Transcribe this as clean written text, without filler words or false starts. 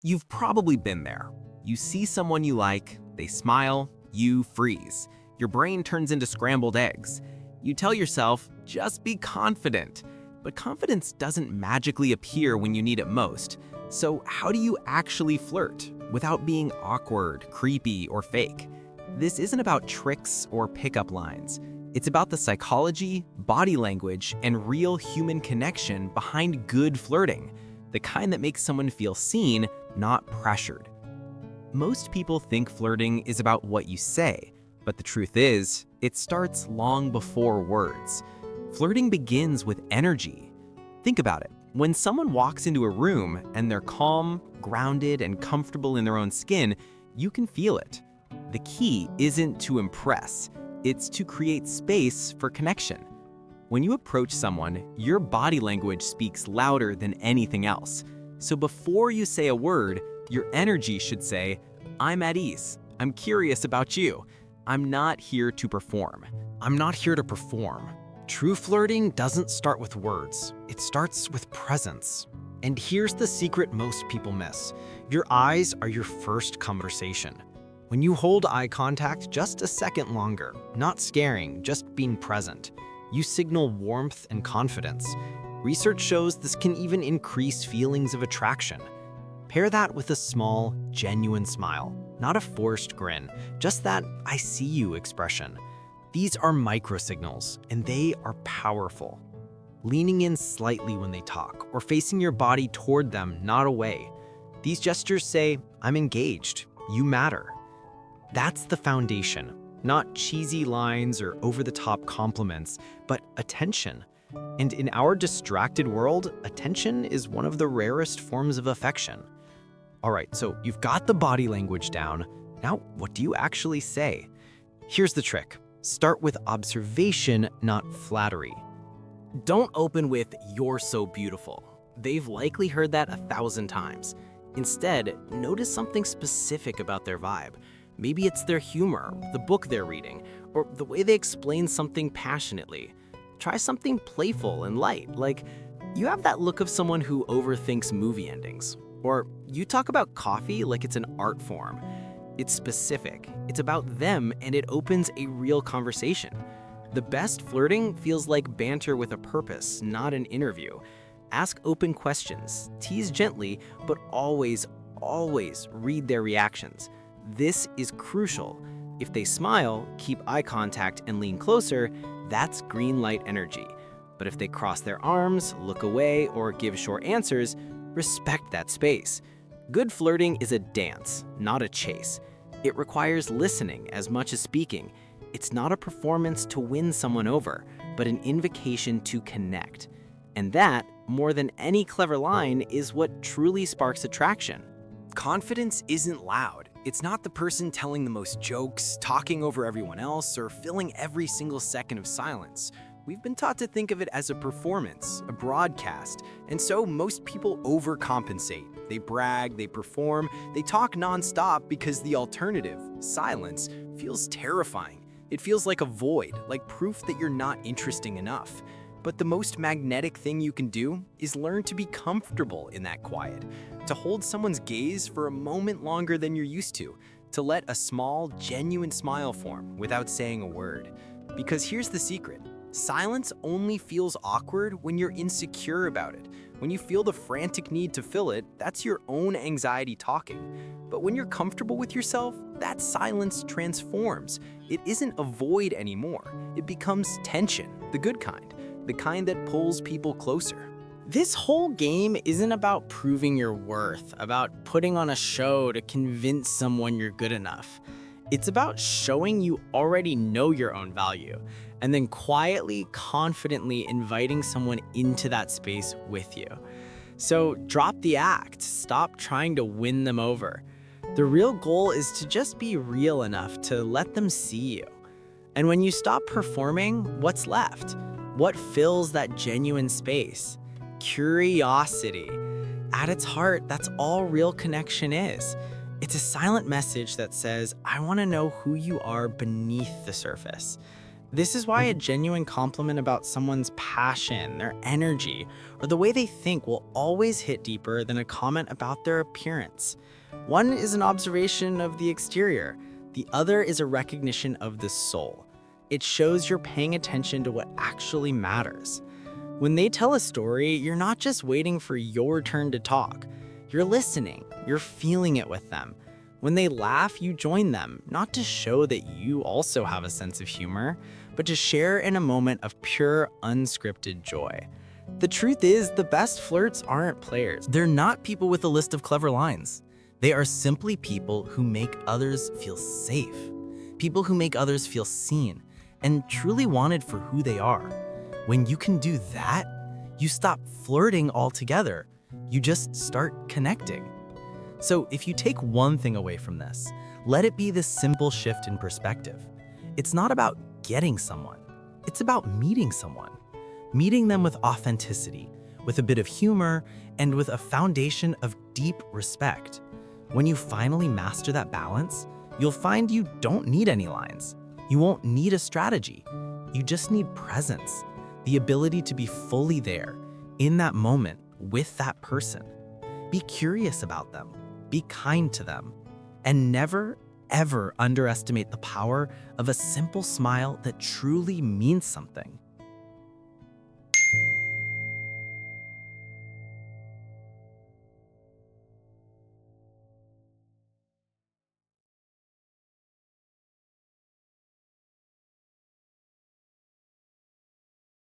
You've probably been there. You see someone you like, they smile, you freeze. Your brain turns into scrambled eggs. You tell yourself, just be confident. But confidence doesn't magically appear when you need it most. So how do you actually flirt without being awkward, creepy, or fake? This isn't about tricks or pickup lines. It's about the psychology, body language, and real human connection behind good flirting, the kind that makes someone feel seen, not pressured. Most people think flirting is about what you say, but the truth is, it starts long before words. Flirting begins with energy. Think about it. When someone walks into a room and they're calm, grounded, and comfortable in their own skin, you can feel it. The key isn't to impress, it's to create space for connection. When you approach someone, your body language speaks louder than anything else. So before you say a word, your energy should say, I'm at ease. I'm curious about you. I'm not here to perform. I'm not here to perform. True flirting doesn't start with words. It starts with presence. And here's the secret most people miss. Your eyes are your first conversation. When you hold eye contact just a second longer, not scaring, just being present, you signal warmth and confidence. Research shows this can even increase feelings of attraction. Pair that with a small, genuine smile, not a forced grin, just that I see you expression. These are microsignals, and they are powerful. Leaning in slightly when they talk, or facing your body toward them, not away. These gestures say, I'm engaged, you matter. That's the foundation, not cheesy lines or over-the-top compliments, but attention. And in our distracted world, attention is one of the rarest forms of affection. All right, so you've got the body language down. Now, what do you actually say? Here's the trick. Start with observation, not flattery. Don't open with, "You're so beautiful." They've likely heard that 1,000 times. Instead, notice something specific about their vibe. Maybe it's their humor, the book they're reading, or the way they explain something passionately. Try something playful and light, like, you have that look of someone who overthinks movie endings. Or you talk about coffee like it's an art form. It's specific, it's about them, and it opens a real conversation. The best flirting feels like banter with a purpose, not an interview. Ask open questions, tease gently, but always read their reactions. This is crucial. If they smile, keep eye contact, and lean closer, that's green light energy. But if they cross their arms, look away, or give short answers, respect that space. Good flirting is a dance, not a chase. It requires listening as much as speaking. It's not a performance to win someone over, but an invitation to connect. And that, more than any clever line, is what truly sparks attraction. Confidence isn't loud. It's not the person telling the most jokes, talking over everyone else, or filling every single second of silence. We've been taught to think of it as a performance, a broadcast, and so most people overcompensate. They brag, they perform, they talk nonstop because the alternative, silence, feels terrifying. It feels like a void, like proof that you're not interesting enough. But the most magnetic thing you can do is learn to be comfortable in that quiet, to hold someone's gaze for a moment longer than you're used to let a small, genuine smile form without saying a word. Because here's the secret. Silence only feels awkward when you're insecure about it. When you feel the frantic need to fill it, that's your own anxiety talking. But when you're comfortable with yourself, that silence transforms. It isn't a void anymore. It becomes tension, the good kind, the kind that pulls people closer. This whole game isn't about proving your worth, about putting on a show to convince someone you're good enough. It's about showing you already know your own value, and then quietly, confidently inviting someone into that space with you. So drop the act, stop trying to win them over. The real goal is to just be real enough to let them see you. And when you stop performing, what's left? What fills that genuine space? Curiosity. At its heart, that's all real connection is. It's a silent message that says, I want to know who you are beneath the surface. This is why a genuine compliment about someone's passion, their energy, or the way they think will always hit deeper than a comment about their appearance. One is an observation of the exterior, the other is a recognition of the soul. It shows you're paying attention to what actually matters. When they tell a story, you're not just waiting for your turn to talk. You're listening, you're feeling it with them. When they laugh, you join them, not to show that you also have a sense of humor, but to share in a moment of pure, unscripted joy. The truth is, the best flirts aren't players. They're not people with a list of clever lines. They are simply people who make others feel safe, people who make others feel seen and truly wanted for who they are. When you can do that, you stop flirting altogether. You just start connecting. So if you take one thing away from this, let it be this simple shift in perspective. It's not about getting someone. It's about meeting someone. Meeting them with authenticity, with a bit of humor, and with a foundation of deep respect. When you finally master that balance, you'll find you don't need any lines. You won't need a strategy. You just need presence, the ability to be fully there, in that moment, with that person. Be curious about them, be kind to them, and never, ever underestimate the power of a simple smile that truly means something.